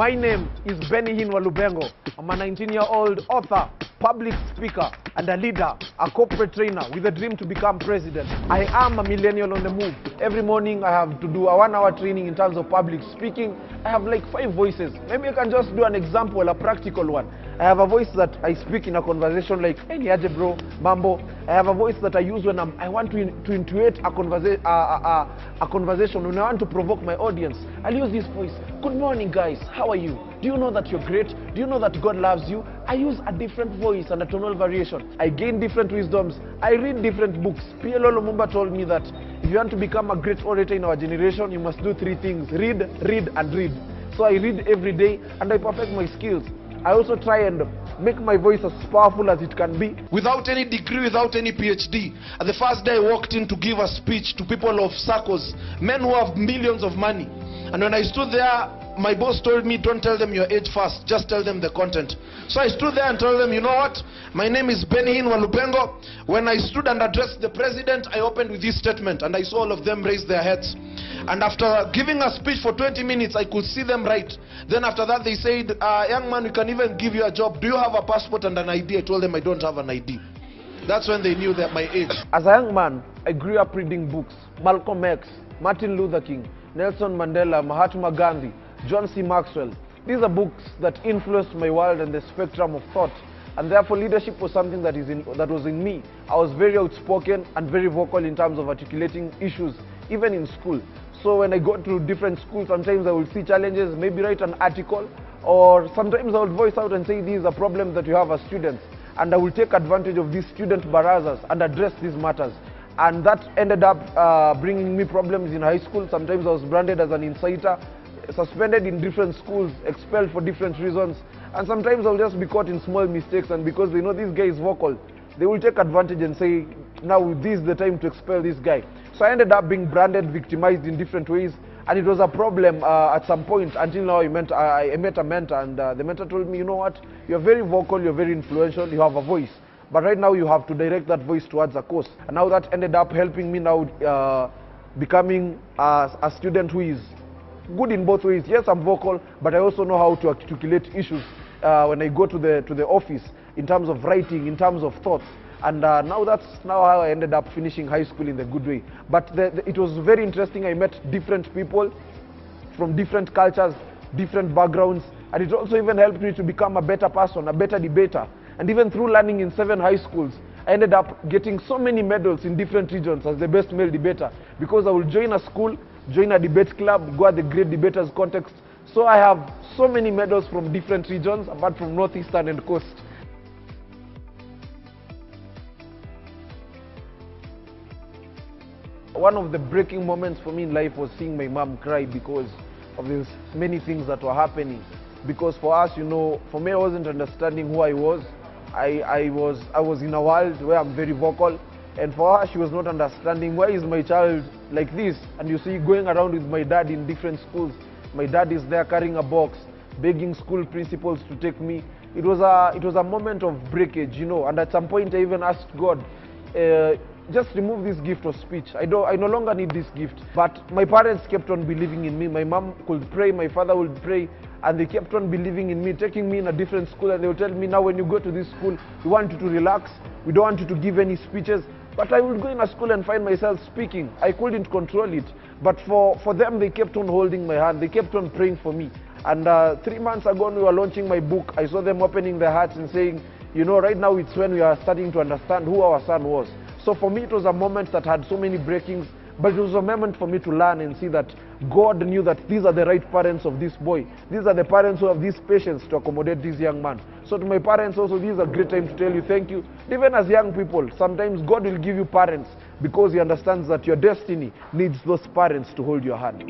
My name is Benny Walubengo. I'm a 19-year-old author, public speaker, and a leader, a corporate trainer with a dream to become president. I am a millennial on the move. Every morning I have to do a 1-hour training in terms of public speaking. I have like 5 voices. Maybe I can just do an example, a practical one. I have a voice that I speak in a conversation like, hey, niaje bro, mambo. I have a voice that I use when I want to intuit a conversation, when I want to provoke my audience. I'll use this voice. Good morning, guys. How are you? Do you know that you're great? Do you know that God loves you? I use a different voice and a tonal variation. I gain different wisdoms. I read different books. P.L.O. Lumumba told me that if you want to become a great orator in our generation, you must do 3 things: read, read, and read. So I read every day and I perfect my skills. I also try and make my voice as powerful as it can be. Without any degree, without any PhD. And the first day I walked in to give a speech to people of circles, men who have millions of money. And when I stood there, my boss told me, don't tell them your age first, just tell them the content. So I stood there and told them, you know what? My name is Benny Walubengo. When I stood and addressed the president, I opened with this statement, and I saw all of them raise their heads. And after giving a speech for 20 minutes, I could see them write. Then after that, they said, young man, we can even give you a job. Do you have a passport and an ID? I told them I don't have an ID. That's when they knew that my age. As a young man, I grew up reading books. Malcolm X, Martin Luther King, Nelson Mandela, Mahatma Gandhi, John C. Maxwell. These are books that influenced my world and the spectrum of thought. And therefore leadership was something that was in me. I was very outspoken and very vocal in terms of articulating issues, even in school. So when I go to different schools, sometimes I will see challenges, maybe write an article, or sometimes I will voice out and say, this is a problem that you have as students. And I will take advantage of these student barazas and address these matters. And that ended up bringing me problems in high school. Sometimes I was branded as an inciter, suspended in different schools, expelled for different reasons. And sometimes I'll just be caught in small mistakes, and because they know this guy is vocal, they will take advantage and say, now this is the time to expel this guy. So I ended up being branded, victimized in different ways, and it was a problem at some point until now I met a mentor, and the mentor told me, you know what, you're very vocal, you're very influential, you have a voice, but right now you have to direct that voice towards a cause. And now that ended up helping me now becoming a student who is good in both ways. Yes, I'm vocal, but I also know how to articulate issues when I go to the office, in terms of writing, in terms of thoughts. And now that's how I ended up finishing high school in the good way. But it was very interesting. I met different people from different cultures, different backgrounds, and it also even helped me to become a better person, a better debater. And even through learning in 7 high schools, I ended up getting so many medals in different regions as the best male debater, because I will join a school, join a debate club, go at the Great Debaters Contest. So I have so many medals from different regions, apart from Northeastern and Coast. One of the breaking moments for me in life was seeing my mom cry because of these many things that were happening. Because for us, you know, for me, I wasn't understanding who I was. I was in a world where I'm very vocal, and for her, she was not understanding, why is my child like this? And you see, going around with my dad in different schools, my dad is there carrying a box, begging school principals to take me. It was a moment of breakage, you know, and at some point I even asked God, just remove this gift of speech. I no longer need this gift. But my parents kept on believing in me. My mom could pray, my father would pray, and they kept on believing in me, taking me in a different school, and they would tell me, now when you go to this school, we want you to relax, we don't want you to give any speeches. But I would go in a school and find myself speaking. I couldn't control it. But for them, they kept on holding my hand. They kept on praying for me. And 3 months ago, when we were launching my book, I saw them opening their hearts and saying, you know, right now it's when we are starting to understand who our son was. So for me, it was a moment that had so many breakings, but it was a moment for me to learn and see that God knew that these are the right parents of this boy. These are the parents who have this patience to accommodate this young man. So to my parents also, this is a great time to tell you thank you. Even as young people, sometimes God will give you parents because He understands that your destiny needs those parents to hold your hand.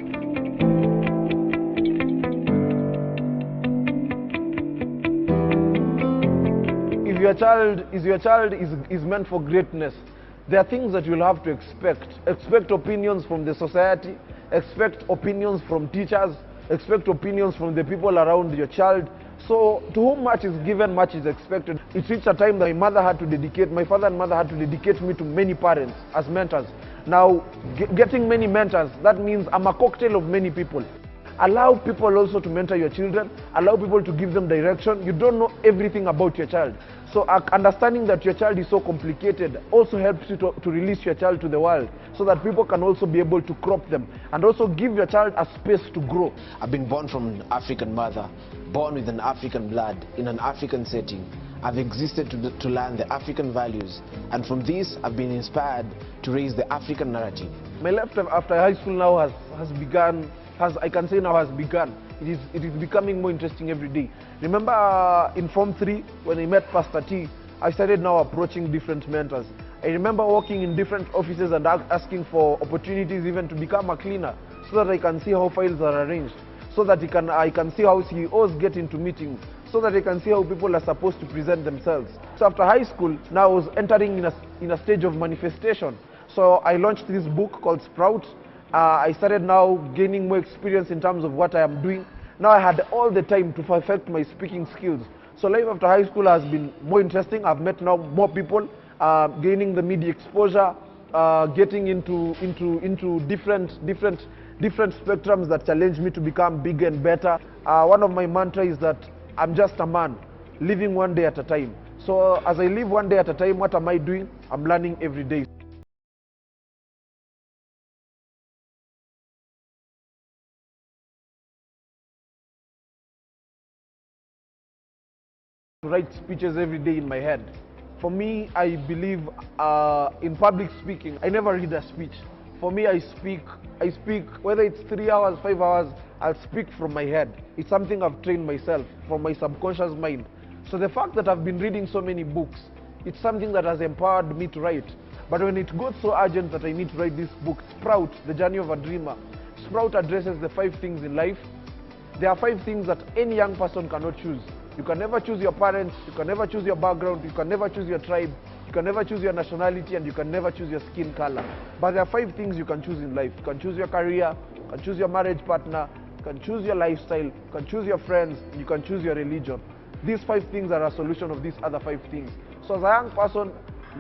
If your child is meant for greatness, there are things that you'll have to expect. Expect opinions from the society, expect opinions from teachers, expect opinions from the people around your child. So to whom much is given, much is expected. It reached a time that my father and mother had to dedicate me to many parents as mentors. Now, getting many mentors, that means I'm a cocktail of many people. Allow people also to mentor your children. Allow people to give them direction. You don't know everything about your child. So understanding that your child is so complicated also helps you to release your child to the world, so that people can also be able to crop them and also give your child a space to grow. I've been born from an African mother, born with an African blood, in an African setting. I've existed to learn the African values, and from this I've been inspired to raise the African narrative. My life after high school now has begun. I can say now has begun. It is becoming more interesting every day. Remember in Form 3, when I met Pastor T, I started now approaching different mentors. I remember working in different offices and asking for opportunities even to become a cleaner, so that I can see how files are arranged, so that I can see how CEOs get into meetings, so that I can see how people are supposed to present themselves. So after high school, now I was entering in a stage of manifestation. So I launched this book called Sprout. I started now gaining more experience in terms of what I am doing. Now I had all the time to perfect my speaking skills. So life after high school has been more interesting. I've met now more people, gaining the media exposure, getting into different spectrums that challenge me to become bigger and better. One of my mantras is that I'm just a man, living one day at a time. So as I live one day at a time, what am I doing? I'm learning every day. Write speeches every day in my head. For me, I believe in public speaking. I never read a speech. For me, I speak, whether it's 3 hours, 5 hours, I'll speak from my head. It's something I've trained myself from my subconscious mind. So the fact that I've been reading so many books, it's something that has empowered me to write. But when it got so urgent that I need to write this book, Sprout, The Journey of a Dreamer, Sprout addresses the 5 things in life. There are 5 things that any young person cannot choose. You can never choose your parents, you can never choose your background, you can never choose your tribe, you can never choose your nationality, and you can never choose your skin color. But there are 5 things you can choose in life. You can choose your career, you can choose your marriage partner, you can choose your lifestyle, you can choose your friends, you can choose your religion. These 5 things are a solution of these other 5 things. So as a young person,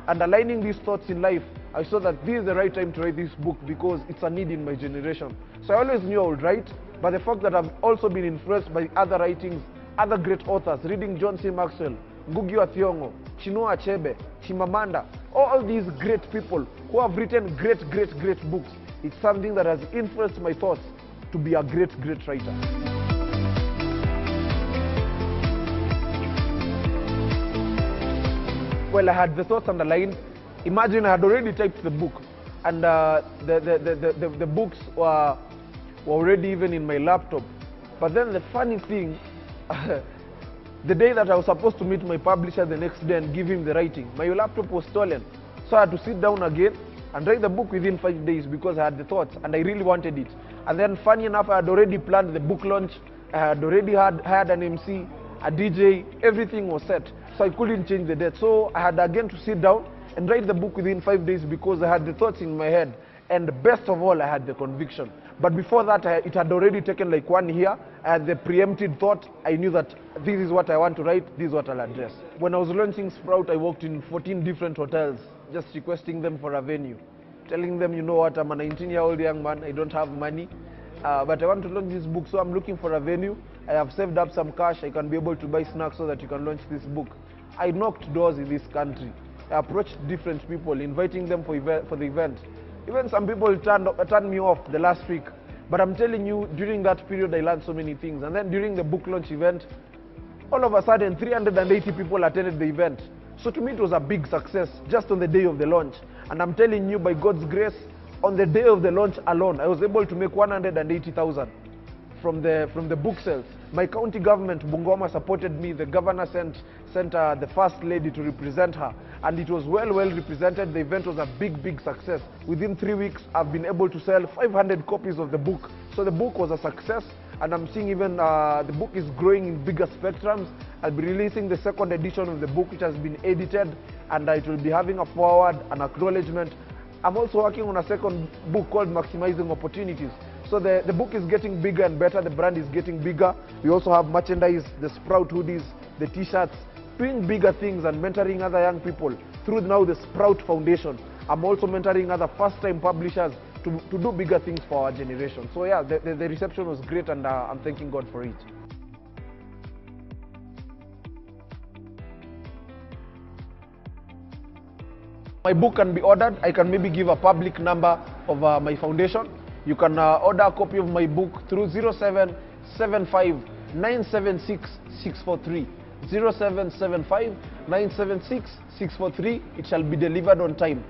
underlining these thoughts in life, I saw that this is the right time to write this book because it's a need in my generation. So I always knew I would write, but the fact that I've also been influenced by other writings, other great authors, reading John C. Maxwell, Ngugi wa Thiong'o, Chinua Achebe, Chimamanda, all these great people who have written great books. It's something that has influenced my thoughts to be a great writer. Well, I had the thoughts underlined. Imagine I had already typed the book, and the books were already even in my laptop. But then the funny thing, the day that I was supposed to meet my publisher the next day and give him the writing, my laptop was stolen. So I had to sit down again and write the book within 5 days because I had the thoughts and I really wanted it. And then funny enough, I had already planned the book launch. I had already hired an MC, a DJ, everything was set. So I couldn't change the date. So I had again to sit down and write the book within 5 days because I had the thoughts in my head. And best of all, I had the conviction. But before that, it had already taken like 1 year. I had the preempted thought. I knew that this is what I want to write, this is what I'll address. When I was launching Sprout, I worked in 14 different hotels, just requesting them for a venue. Telling them, you know what, I'm a 19-year-old young man, I don't have money, but I want to launch this book, so I'm looking for a venue. I have saved up some cash, I can be able to buy snacks so that you can launch this book. I knocked doors in this country. I approached different people, inviting them for the event. Even some people turned me off the last week. But I'm telling you, during that period, I learned so many things. And then during the book launch event, all of a sudden, 380 people attended the event. So to me, it was a big success just on the day of the launch. And I'm telling you, by God's grace, on the day of the launch alone, I was able to make 180,000 from the book sales. My county government, Bungoma, supported me. The governor sent the first lady to represent her, and it was well represented. The event was a big success. Within 3 weeks, I've been able to sell 500 copies of the book. So the book was a success, and I'm seeing even the book is growing in bigger spectrums. I'll be releasing the 2nd edition of the book, which has been edited, and it will be having a foreword, an acknowledgement. I'm also working on a 2nd book called Maximizing Opportunities. So the book is getting bigger and better, the brand is getting bigger. We also have merchandise, the Sprout hoodies, the t-shirts, doing bigger things and mentoring other young people through now the Sprout Foundation. I'm also mentoring other first-time publishers to do bigger things for our generation. So yeah, the reception was great, and I'm thanking God for it. My book can be ordered. I can maybe give a public number of my foundation. You can order a copy of my book through 0775 976 643. 0775 976 643. It shall be delivered on time.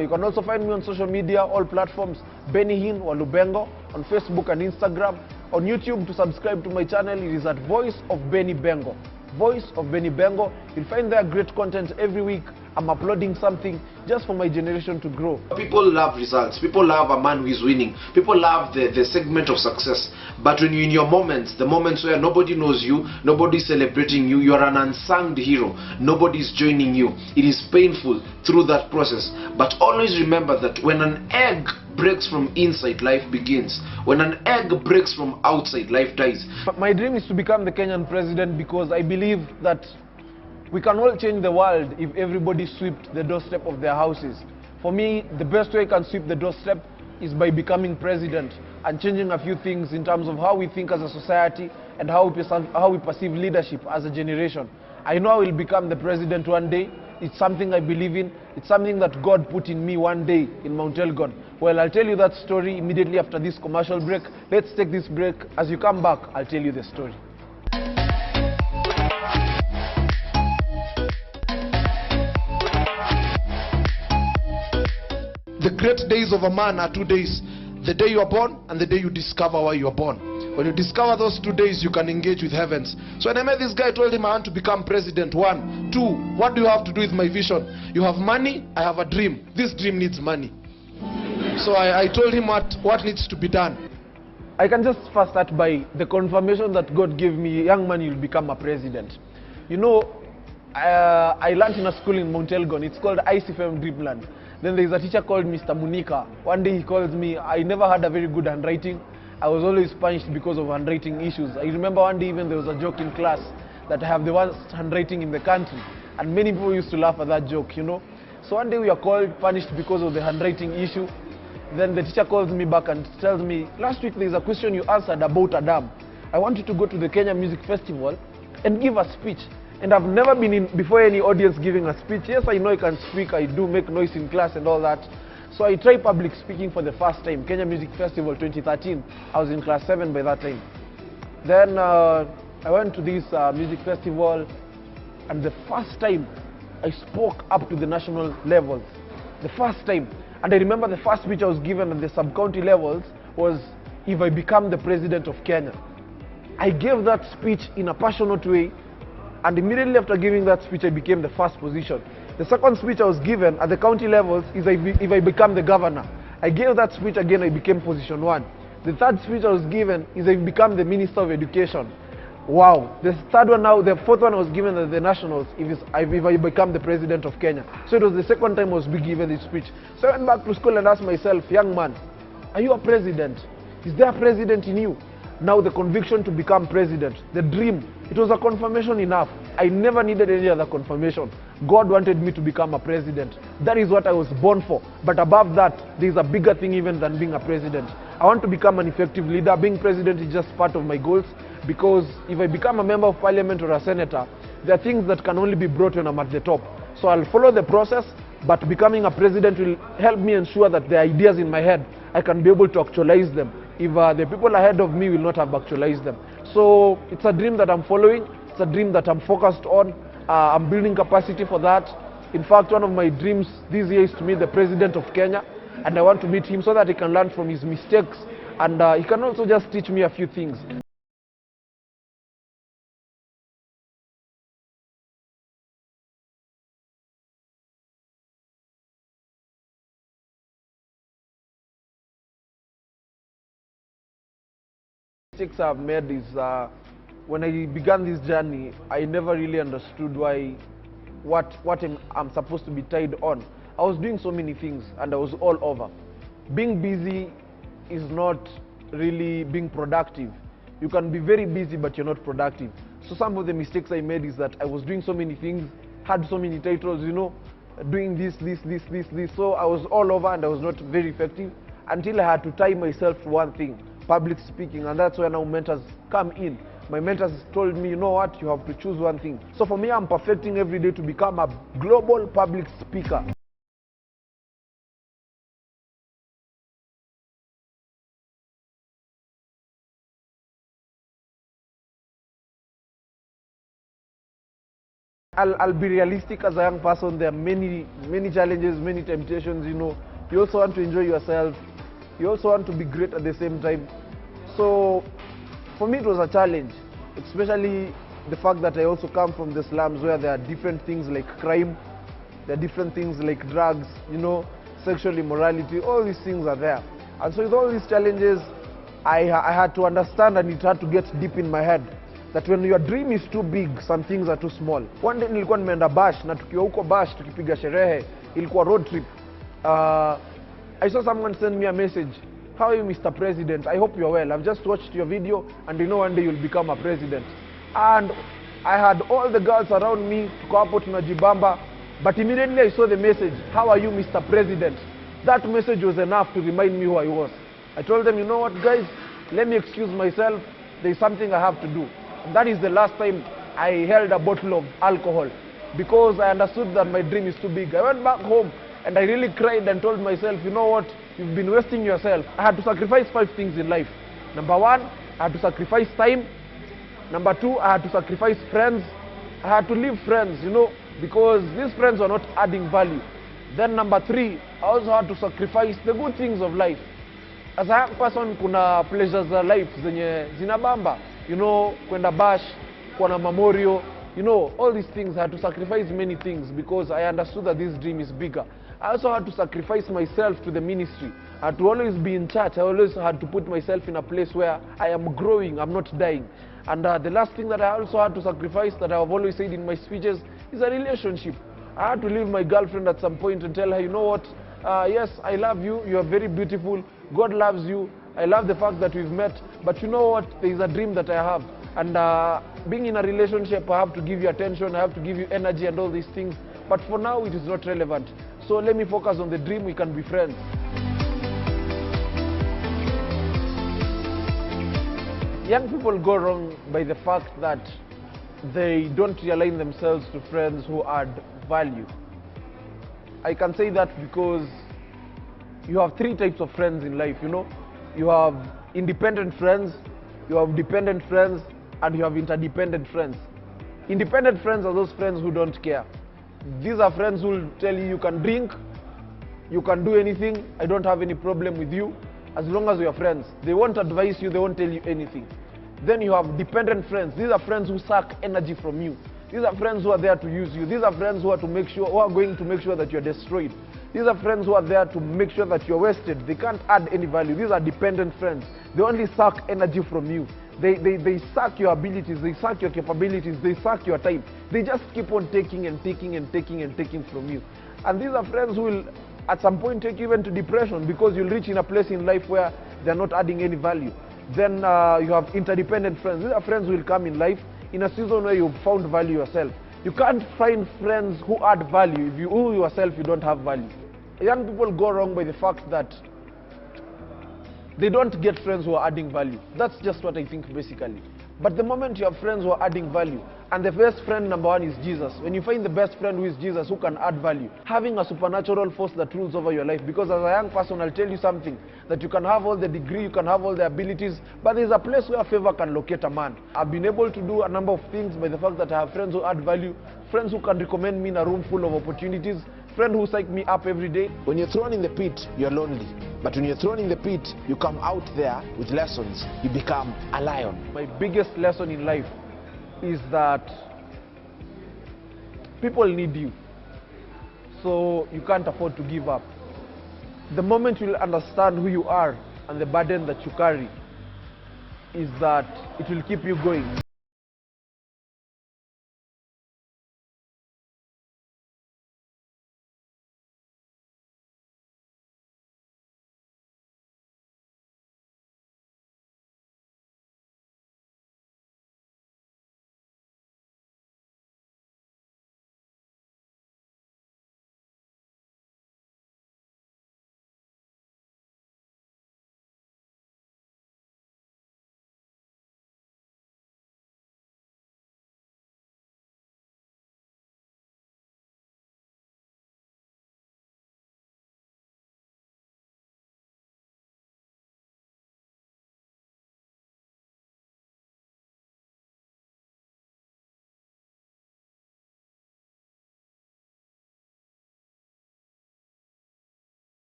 You can also find me on social media, all platforms, Benny Hin Walubengo, on Facebook and Instagram. On YouTube, to subscribe to my channel, it is at Voice of Benny Bengo. Voice of Benny Bengo. You'll find there great content every week. I'm uploading something just for my generation to grow. People love results. People love a man who is winning. People love the segment of success. But when you're in your moments, the moments where nobody knows you, nobody's celebrating you, you're an unsung hero, nobody's joining you, it is painful through that process. But always remember that when an egg breaks from inside, life begins. When an egg breaks from outside, life dies. But my dream is to become the Kenyan president, because I believe that we can all change the world if everybody swept the doorstep of their houses. For me, the best way I can sweep the doorstep is by becoming president and changing a few things in terms of how we think as a society and how we perceive leadership as a generation. I know I will become the president one day. It's something I believe in. It's something that God put in me one day in Mount Elgon. Well, I'll tell you that story immediately after this commercial break. Let's take this break. As you come back, I'll tell you the story. The great days of a man are 2 days. The day you are born and the day you discover why you are born. When you discover those 2 days, you can engage with heavens. So when I met this guy, I told him I want to become president. 1. 2. What do you have to do with my vision? You have money, I have a dream. This dream needs money. So I told him what needs to be done. I can just first start by the confirmation that God gave me, young man, you'll become a president. You know, I learned in a school in Mount Elgon. It's called ICFM Dreamland. Then there's a teacher called Mr. Munika. One day he calls me. I never had a very good handwriting. I was always punished because of handwriting issues. I remember one day even there was a joke in class that I have the worst handwriting in the country. And many people used to laugh at that joke, you know. So one day we are called, punished because of the handwriting issue. Then the teacher calls me back and tells me, last week there's a question you answered about a dam. I want you to go to the Kenya Music Festival and give a speech. And I've never been in before any audience giving a speech. Yes, I know I can speak, I do make noise in class and all that. So I tried public speaking for the first time, Kenya Music Festival 2013. I was in class 7 by that time. Then I went to this music festival, and the first time I spoke up to the national levels. The first time. And I remember the first speech I was given at the sub-county levels was, if I become the president of Kenya. I gave that speech in a passionate way. And immediately after giving that speech, I became the first position. The second speech I was given at the county levels is if I become the governor. I gave that speech again, I became position 1. The third speech I was given is I become the Minister of Education. Wow. The third one now, the fourth one I was given at the nationals, if I become the president of Kenya. So it was the second time I was being given this speech. So I went back to school and asked myself, young man, are you a president? Is there a president in you? Now the conviction to become president, the dream, it was a confirmation enough. I never needed any other confirmation. God wanted me to become a president. That is what I was born for. But above that, there is a bigger thing even than being a president. I want to become an effective leader. Being president is just part of my goals, because if I become a member of parliament or a senator, there are things that can only be brought when I'm at the top. So I'll follow the process, but becoming a president will help me ensure that the ideas in my head, I can be able to actualize them if the people ahead of me will not have actualized them. So it's a dream that I'm following. It's a dream that I'm focused on. I'm building capacity for that. In fact, one of my dreams this year is to meet the president of Kenya, and I want to meet him so that he can learn from his mistakes, and he can also just teach me a few things. Mistakes I've made is when I began this journey, I never really understood what I'm supposed to be tied on. I was doing so many things and I was all over. Being busy is not really being productive. You can be very busy but you're not productive. So some of the mistakes I made is that I was doing so many things, had so many titles, you know, doing this. So I was all over and I was not very effective. until I had to tie myself to one thing, public speaking, and that's where now mentors come in. My mentors told me, you know what, you have to choose one thing. So for me, I'm perfecting every day to become a global public speaker. I'll be realistic as a young person. There are many challenges, many temptations, you know. You also want to enjoy yourself. You also want to be great at the same time. So for me it was a challenge, especially the fact that I also come from the slums where there are different things like crime, there are different things like drugs, you know, sexual immorality, all these things are there. And so with all these challenges, I had to understand, and it had to get deep in my head, that when your dream is too big, some things are too small. One day nilikuwa nimeenda bash, na tukiwa huko bash tukipiga sherehe, ilikuwa road trip. I saw someone send me a message. How are you, Mr. President? I hope you're well. I've just watched your video and you know one day you'll become a president. And I had all the girls around me, tuko hapo tunajibamba, but immediately I saw the message, how are you, Mr. President? That message was enough to remind me who I was. I told them, you know what guys, let me excuse myself, there's something I have to do. And that is the last time I held a bottle of alcohol, because I understood that my dream is too big. I went back home and I really cried and told myself, you know what, you've been wasting yourself. I had to sacrifice 5 things in life. Number 1, I had to sacrifice time. Number 2, I had to sacrifice friends. I had to leave friends, you know, because these friends were not adding value. Then number 3, I also had to sacrifice the good things of life. As a young person, kuna pleasures of life zenye zinabamba, you know, kwenda bash, kuna memorial, you know, all these things. I had to sacrifice many things because I understood that this dream is bigger. I also had to sacrifice myself to the ministry. I had to always be in church. I always had to put myself in a place where I am growing, I'm not dying. And the last thing that I also had to sacrifice, that I've always said in my speeches, is a relationship. I had to leave my girlfriend at some point and tell her, you know what, yes, I love you, you are very beautiful, God loves you, I love the fact that we've met, but you know what, there is a dream that I have. And being in a relationship, I have to give you attention, I have to give you energy and all these things. But for now, it is not relevant. So let me focus on the dream, we can be friends. Young people go wrong by the fact that they don't realign themselves to friends who add value. I can say that because you have 3 types of friends in life, you know. You have independent friends, you have dependent friends, and you have interdependent friends. Independent friends are those friends who don't care. These are friends who will tell you, you can drink, you can do anything, I don't have any problem with you, as long as we are friends. They won't advise you, they won't tell you anything. Then you have dependent friends. These are friends who suck energy from you. These are friends who are there to use you. These are friends who are going to make sure that you're destroyed. These are friends who are there to make sure that you're wasted. They can't add any value. These are dependent friends. They only suck energy from you. They suck your abilities, they suck your capabilities, they suck your time. They just keep on taking and taking and taking and taking from you. And these are friends who will at some point take you even to depression, because you'll reach in a place in life where they're not adding any value. Then you have interdependent friends. These are friends who will come in life in a season where you've found value yourself. You can't find friends who add value if you yourself you don't have value. Young people go wrong by the fact that they don't get friends who are adding value. That's just what I think basically. But the moment you have friends who are adding value, and the best friend number 1 is Jesus. When you find the best friend who is Jesus, who can add value, having a supernatural force that rules over your life. Because as a young person, I'll tell you something, that you can have all the degree, you can have all the abilities, but there's a place where favor can locate a man. I've been able to do a number of things by the fact that I have friends who add value, friends who can recommend me in a room full of opportunities, friends who psych me up every day. When you're thrown in the pit, you're lonely. But when you're thrown in the pit, you come out there with lessons. You become a lion. My biggest lesson in life is that people need you. So you can't afford to give up. The moment you'll understand who you are and the burden that you carry, is that it will keep you going.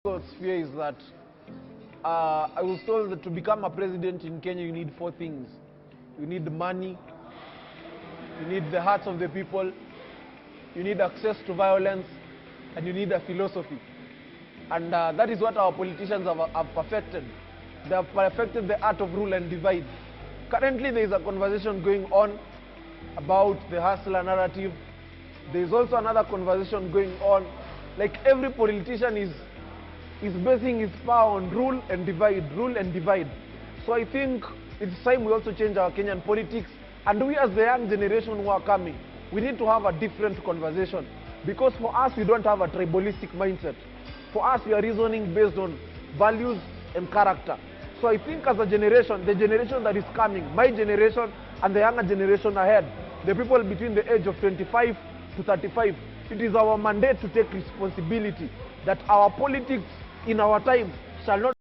sphere is that I was told that to become a president in Kenya, you need 4 things. You need money, you need the hearts of the people, you need access to violence, and you need a philosophy. And that is what our politicians have perfected. They have perfected the art of rule and divide. Currently, there is a conversation going on about the hustler narrative. There is also another conversation going on. Like every politician is basing his power on rule and divide. So I think it's time we also change our Kenyan politics. And we as the young generation who are coming, we need to have a different conversation. Because for us, we don't have a tribalistic mindset. For us, we are reasoning based on values and character. So I think as a generation, the generation that is coming, my generation and the younger generation ahead, the people between the age of 25 to 35, it is our mandate to take responsibility that our politics in our time shall not